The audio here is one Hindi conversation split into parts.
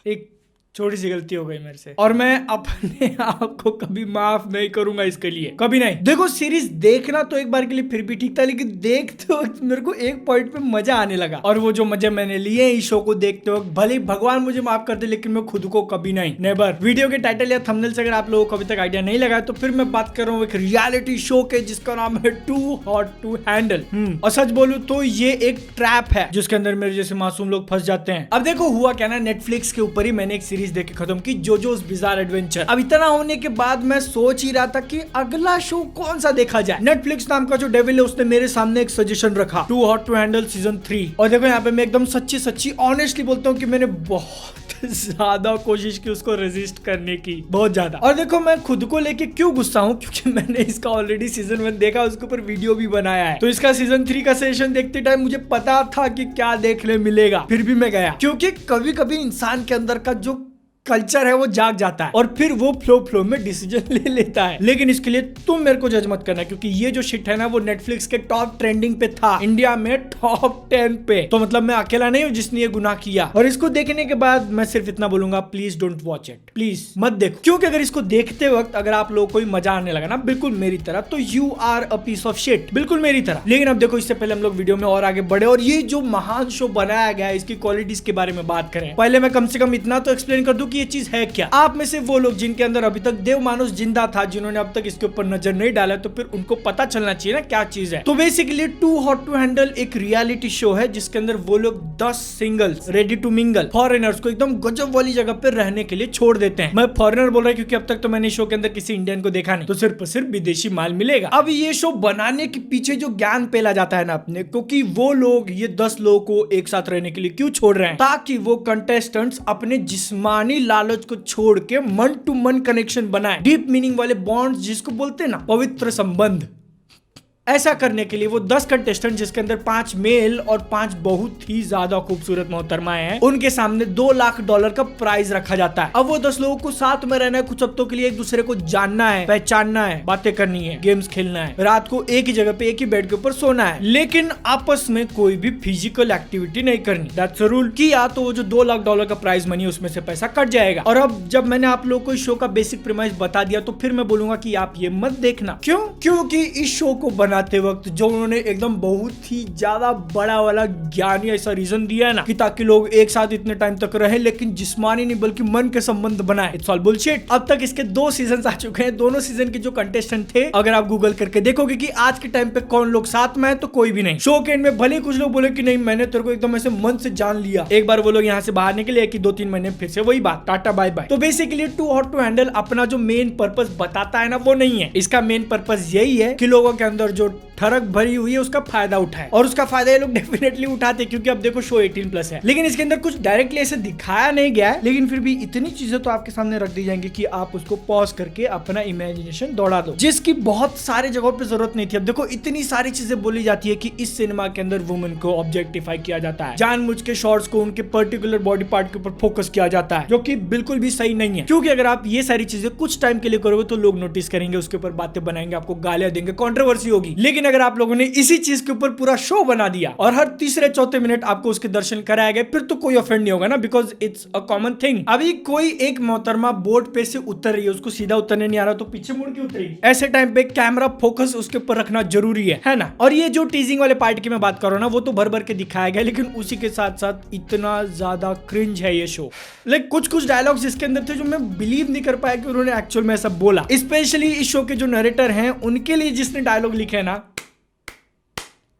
एक छोटी सी गलती हो गई मेरे से और मैं अपने आप को कभी माफ नहीं करूंगा इसके लिए, कभी नहीं। देखो सीरीज देखना तो एक बार के लिए फिर भी ठीक था, लेकिन देखते वक्त मेरे को एक पॉइंट पे मजा आने लगा, और वो जो मजे मैंने लिए इस शो को देखते वक्त, भले भगवान मुझे माफ कर दे लेकिन मैं खुद को कभी नहीं, नेवर। वीडियो के टाइटल या थंबनेल से अगर आप लोगों को अभी तक आइडिया नहीं लगा तो फिर मैं बात कर रहा हूँ एक रियलिटी शो के जिसका नाम है टू हॉट टू हैंडल। और सच बोलूं तो ये एक ट्रैप है जिसके अंदर मेरे जैसे मासूम लोग फंस जाते हैं। अब देखो हुआ क्या ना, नेटफ्लिक्स के ऊपर ही मैंने एक सीरीज देख के खत्म की, जोजोस बिजार एडवेंचर। अब इतना होने के बाद मैं सोच ही रहा था कि अगला शो कौन सा देखा जाए। नेटफ्लिक्स नाम का जो डेविल है उसने मेरे सामने एक सजेशन रखा, too hot to handle season 3। और देखो यहाँ पे मैं एकदम सच्ची ऑनेस्टली बोलता हूँ कि मैंने बहुत ज्यादा कोशिश की उसको रेजिस्ट करने की, बहुत ज्यादा। और देखो मैं खुद को लेके क्यों गुस्सा हूँ, क्योंकि मैंने इसका ऑलरेडी सीजन 1 देखा, उसके ऊपर वीडियो भी बनाया है। तो इसका सीजन 3 का सेशन देखते टाइम मुझे पता था कि क्या देखने मिलेगा, फिर भी मैं गया, क्योंकि कभी कभी इंसान के अंदर का जो कल्चर है वो जाग जाता है और फिर वो फ्लो में डिसीजन ले लेता है। लेकिन इसके लिए तुम मेरे को जज मत करना, क्योंकि ये जो शिट है ना वो नेटफ्लिक्स के टॉप ट्रेंडिंग पे था, इंडिया में टॉप 10 पे। तो मतलब मैं अकेला नहीं हूँ जिसने ये गुनाह किया। और इसको देखने के बाद मैं सिर्फ इतना बोलूंगा, please don't watch it, please मत देखो। क्योंकि अगर इसको देखते वक्त अगर आप लोगों को मजा आने लगा ना बिल्कुल मेरी तरह, तो you are a piece of shit, बिल्कुल मेरी तरह। लेकिन अब देखो इससे पहले हम लोग वीडियो में और आगे बढ़े और ये जो महान शो बनाया गया है इसकी क्वालिटीज के बारे में बात करें, पहले मैं कम से कम इतना तो एक्सप्लेन कर दूं कि ये चीज है क्या। आप में से वो लोग जिनके अंदर अभी तक देव मानुष जिंदा था, जिन्होंने अब तक इसके ऊपर नजर नहीं डाला, तो फिर उनको पता चलना चाहिए ना क्या चीज है। तो basically too hot to handle एक रियलिटी शो है जिसके अंदर वो लोग 10 singles ready to mingle foreigners को एकदम गजब वाली जगह पे रहने के लिए छोड़ देते हैं। मैं फॉरेनर बोल रहा हूँ क्योंकि अब तक तो मैंने शो के अंदर किसी इंडियन को देखा नहीं, तो सिर्फ विदेशी माल मिलेगा। अब ये शो बनाने के पीछे जो ज्ञान पेला जाता है ना अपने को, कि वो लोग ये 10 लोगों को एक साथ रहने के लिए क्यों छोड़ रहे हैं, ताकि वो कंटेस्टेंट्स अपने जिस्मानी लालच को छोड़ के मन टू मन कनेक्शन बनाए, डीप मीनिंग वाले बॉन्ड्स जिसको बोलते हैं ना पवित्र संबंध। ऐसा करने के लिए वो 10 कंटेस्टेंट, जिसके अंदर 5 मेल और 5 बहुत ही ज्यादा खूबसूरत मोहतरमाएं हैं, उनके सामने $2 लाख का प्राइज रखा जाता है। अब वो 10 लोगों को साथ में रहना है, कुछ हफ्तों के लिए एक दूसरे को जानना है, पहचानना है, बातें करनी है, गेम्स खेलना है, रात को एक ही जगह पे एक ही बेड के ऊपर सोना है, लेकिन आपस में कोई भी फिजिकल एक्टिविटी नहीं करनी। That's a rule. किया तो वो जो $2 लाख का प्राइज मनी उसमें से पैसा कट जाएगा। और अब जब मैंने आप लोगों को इस शो का बेसिक प्रीमाइस बता दिया, तो फिर मैं बोलूंगा कि आप ये मत देखना। क्यों? क्योंकि इस शो को बनाते वक्त जो उन्होंने एकदम बहुत ही ज्यादा बड़ा वाला ज्ञानी ऐसा रीजन दिया है ना, कि ताकि लोग एक साथ इतने टाइम तक रहे, लेकिन जिस्मानी नहीं बल्कि मन के संबंध बनाए, इट्स ऑल बुलशिट। अब तक इसके 2 सीजन आ चुके हैं। दोनों सीजन के जो कंटेस्टेंट थे, अगर आप गूगल करके देखोगे कि आज के टाइम पे कौन लोग साथ में है, तो कोई भी नहीं। शो के एंड में भले कुछ लोग बोले कि नहीं मैंने तेरे को एकदम ऐसे मन से जान लिया, एक बार वो लोग यहाँ से बाहर निकले कि 2-3 महीने फिर से वही बात, टाटा बाय बाय। तो basically too hot to handle अपना जो मेन पर्पस बताता है ना, वो नहीं है। इसका मेन पर्पस यही है कि लोगों के अंदर जो ठरक भरी हुई है उसका फायदा उठाए, और उसका फायदा ये लोग डेफिनेटली उठाते, क्योंकि अब देखो शो 18+ है। लेकिन इसके अंदर कुछ डायरेक्टली ऐसे दिखाया नहीं गया है, लेकिन फिर भी इतनी चीजें तो आपके सामने रख दी जाएंगी कि आप उसको पॉज करके अपना इमेजिनेशन दौड़ा दो, जिसकी बहुत सारे जगहों पे जरूरत नहीं थी। अब देखो इतनी सारी चीजें बोली जाती है कि इस सिनेमा के अंदर वुमेन को ऑब्जेक्टिफाई किया जाता है, जानबूझ के शॉर्ट्स को उनके पर्टिकुलर बॉडी पार्ट के ऊपर फोकस किया जाता है, जो कि बिल्कुल भी सही नहीं है। क्योंकि अगर आप ये सारी चीजें कुछ टाइम के लिए करोगे तो लोग नोटिस करेंगे, उसके ऊपर बातें बनाएंगे, आपको गालियां देंगे, कंट्रोवर्सी होगी। लेकिन अगर आप लोगों ने इसी चीज के ऊपर पूरा शो बना दिया और हर तीसरे चौथे मिनट आपको उसके दर्शन कराए गए, फिर तो कोई ऑफेंड नहीं होगा ना, because it's a common thing. अभी कोई एक मोहतरमा बोट पे से उतर रही है, उसको सीधा उतरने नहीं आ रहा, तो पीछे मुड़ के उतरेगी। ऐसे टाइम पे कैमरा फोकस उसके ऊपर रखना जरूरी है ना। और ये जो टीजिंग वाले पार्ट की मैं बात कर रहा हूं ना, वो तो भर भर के दिखाया गया, लेकिन उसी के साथ साथ इतना ज्यादा क्रिंज है ये शो। लाइक कुछ डायलॉग्स इसके अंदर थे जो मैं बिलीव नहीं कर पाया कि उन्होंने एक्चुअल में ऐसा बोला। स्पेशली इस शो के जो नरेटर हैं, उनके लिए जिसने डायलॉग लिखे है ना,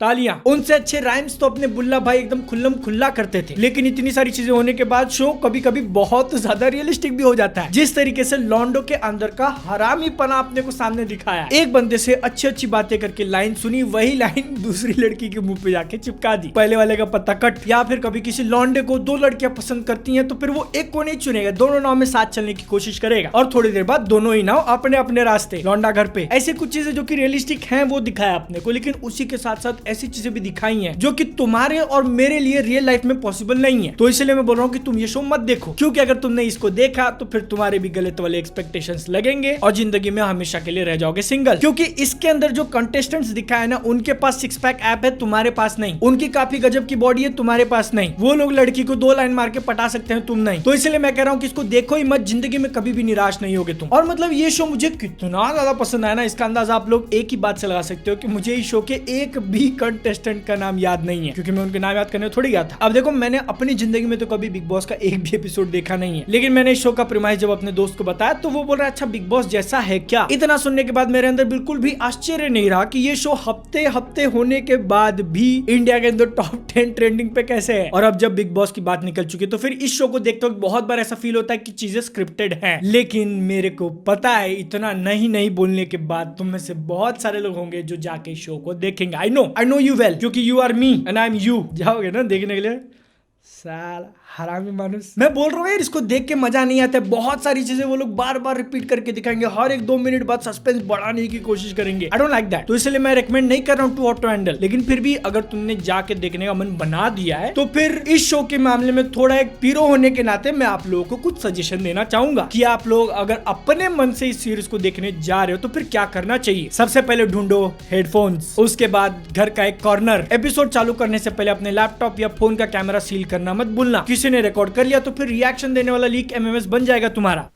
तालियां। उनसे अच्छे राइम्स तो अपने बुल्ला भाई एकदम खुल्लम खुल्ला करते थे। लेकिन इतनी सारी चीजें होने के बाद शो कभी कभी बहुत ज्यादा रियलिस्टिक भी हो जाता है। जिस तरीके से लॉन्डो के अंदर का हरामीपना अपने को सामने दिखाया, एक बंदे से अच्छी बातें करके लाइन सुनी, वही लाइन दूसरी लड़की के मुंह पे जाके चिपका दी, पहले वाले का पत्ता कट। या फिर कभी किसी लॉन्डे को 2 लड़कियां पसंद करती हैं, तो फिर वो एक को नहीं चुनेगा, दोनों नाव में साथ चलने की कोशिश करेगा, और थोड़ी देर बाद दोनों ही नाव अपने अपने रास्ते, लौंडा घर पे। ऐसी कुछ चीजें जो कि रियलिस्टिक हैं वो दिखाया अपने को, लेकिन उसी के साथ साथ ऐसी चीजें भी दिखाई हैं जो कि तुम्हारे और मेरे लिए रियल लाइफ में पॉसिबल नहीं है। तो इसलिए मैं बोल रहा हूँ कि तुम ये शो मत देखो, क्योंकि अगर तुमने इसको देखा तो फिर तुम्हारे भी गलत वाले एक्सपेक्टेशंस लगेंगे और जिंदगी में हमेशा के लिए रह जाओगे सिंगल। क्योंकि इसके अंदर जो कंटेस्टेंट्स दिखाए ना, उनके पास सिक्स पैक ऐप है, तुम्हारे पास नहीं। उनकी काफी गजब की बॉडी है, तुम्हारे पास नहीं। वो लोग लड़की को 2 लाइन मार के पटा सकते हैं, तुम नहीं। तो इसलिए मैं कह रहा हूँ कि इसको देखो ही मत, जिंदगी में कभी भी निराश नहीं होगे तुम। और मतलब ये शो मुझे कितना ज्यादा पसंद आया ना, इसका अंदाजा आप लोग एक ही बात से लगा सकते हो कि मुझे इस शो के एक भी कंटेस्टेंट का नाम याद नहीं है, क्योंकि मैं उनके नाम याद करने थोड़ी गया था। अब देखो, मैंने अपनी जिंदगी में तो कभी बिग बॉस का एक भी एपिसोड देखा नहीं है, लेकिन मैंने इस शो का प्रीमाइस जब अपने दोस्त को बताया तो वो बोल रहा है अच्छा बिग बॉस जैसा है क्या। इतना सुनने के बाद मेरे अंदर बिल्कुल भी आश्चर्य नहीं रहा कि ये शो हफ्ते हफ्ते होने के बाद भी इंडिया के अंदर टॉप 10 ट्रेंडिंग पे कैसे है। और अब जब बिग बॉस की बात निकल चुकी है तो फिर इस शो को देखते वक्त बहुत बार ऐसा फील होता है कि चीजें स्क्रिप्टेड हैं। लेकिन मेरे को पता है इतना नहीं बोलने के बाद तुम में से बहुत सारे लोग होंगे जो जाके शो को देखेंगे। आई नो यू वेल, क्योंकि you are me and I am you. जाओगे ना देखने के लिए, साला हरामी मानुस। मैं बोल रहा हूँ यार, इसको देख के मजा नहीं आता है। बहुत सारी चीजें वो लोग बार बार रिपीट करके दिखाएंगे, हर 1-2 मिनट बाद सस्पेंस बढ़ाने की कोशिश करेंगे। I don't like that. तो इसलिए मैं रेकमेंड नहीं कर रहा हूँ टू हॉट टू हैंडल। लेकिन फिर भी अगर तुमने जाके देखने का मन बना दिया है तो फिर इस शो के मामले में थोड़ा एक पीरो होने के नाते मैं आप लोगों को कुछ सजेशन देना चाहूंगा कि आप लोग अगर अपने मन से इस सीरीज को देखने जा रहे हो तो फिर क्या करना चाहिए। सबसे पहले ढूंढो हेडफोन्स, उसके बाद घर का एक कॉर्नर। एपिसोड चालू करने से पहले अपने लैपटॉप या फोन का कैमरा सील करना मत भूलना। किसी ने रिकॉर्ड कर लिया तो फिर रिएक्शन देने वाला लीक एमएमएस बन जाएगा तुम्हारा।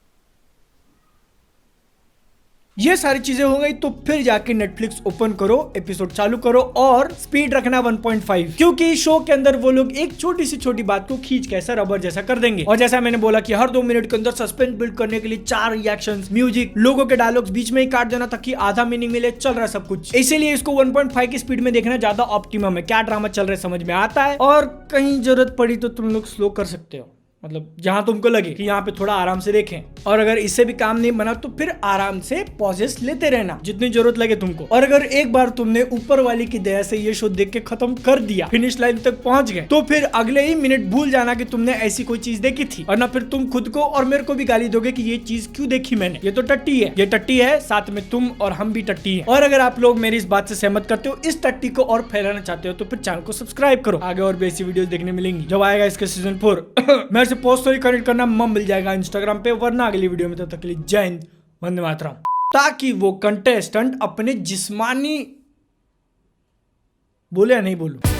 ये सारी चीजें हो गई तो फिर जाके नेटफ्लिक्स ओपन करो, एपिसोड चालू करो और स्पीड रखना 1.5, क्योंकि शो के अंदर वो लोग एक छोटी सी छोटी बात को खींच के ऐसा रबर जैसा कर देंगे। और जैसा मैंने बोला कि हर 2 मिनट के अंदर सस्पेंस बिल्ड करने के लिए 4 रिएक्शंस, म्यूजिक, लोगों के डायलॉग्स बीच में ही काट देना ताकि आधा मीनिंग मिले, चल रहा है सब कुछ। इसीलिए इसको 1.5 की स्पीड में देखना ज्यादा ऑप्टिमम है। क्या ड्रामा चल रहा है समझ में आता है, और कहीं जरूरत पड़ी तो तुम लोग स्लो कर सकते हो, मतलब जहां तुमको लगे कि यहाँ पे थोड़ा आराम से देखें। और अगर इससे भी काम नहीं बना तो फिर आराम से पॉजेस लेते रहना जितनी जरूरत लगे तुमको। और अगर एक बार तुमने ऊपर वाली की दया से ये शो देख के खत्म कर दिया, फिनिश लाइन तक पहुंच गए, तो फिर अगले ही मिनट भूल जाना कि तुमने ऐसी कोई चीज देखी थी, और ना फिर तुम खुद को और मेरे को भी गाली दोगे कि ये चीज क्यों देखी मैंने, ये तो टट्टी है। ये टट्टी है, साथ में तुम और हम भी टट्टी है। और अगर आप लोग मेरी इस बात से सहमत करते हो, इस टट्टी को और फैलाना चाहते हो, तो फिर चैनल को सब्सक्राइब करो। आगे और भी ऐसी वीडियोस देखने मिलेंगी जब आएगा इसका सीजन 4। मेरे से पर्सनली कनेक्ट करना मिल जाएगा इंस्टाग्राम पे, वरना अगली वीडियो में। तब तक के लिए जय हिंद, वंदे मातरम। ताकि वो कंटेस्टेंट अपने जिस्मानी बोले या नहीं बोलूं।